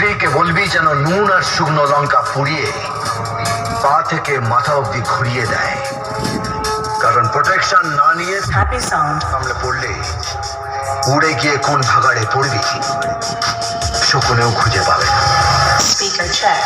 স্ত্রীকে বলবি যেন নুন আর শুকনো লঙ্কা পুড়িয়ে পা থেকে মাথা অব্দি ঘুরিয়ে দেয়, কারণ প্রোটেকশন না নিয়ে Happy sound. সামনে পড়লে উড়ে গিয়ে কোন ভাগাড়ে পড়বি শকুনেও খুঁজে পাবে না। Speaker check.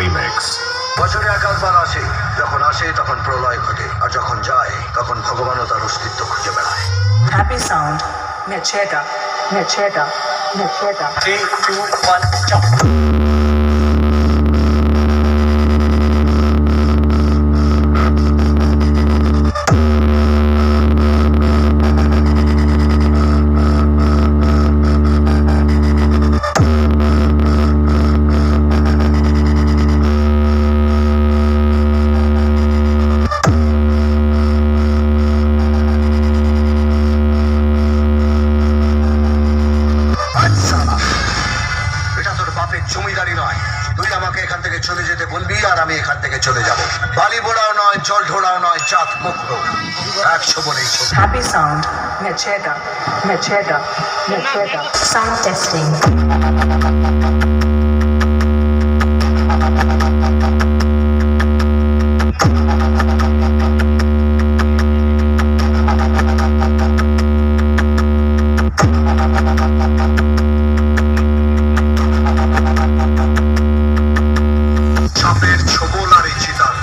Remix. বছরে একাধবার আসে, যখন আসে তখন প্রলয় ঘটে, আর যখন যায় তখন ভগবানও তার অস্তিত্ব খুঁজে বেড়ায়। Happy sound. Mechega. Mechega. Mechega. 3, 2, 1, jump. এটা তোর বাপের জমিদারি নয়, তুই আমাকে এখান থেকে চলে যেতে বলবি আর আমি এখান থেকে চলে যাব। বালি বোড়াও নয়, জল ঢোড়াও নয়, জাত মুক্ত 100 বলেই ছোট। Happy sound. Mechega. Mechega. Mechega. Sound testing. সাপের ছোবল আর এই চিতার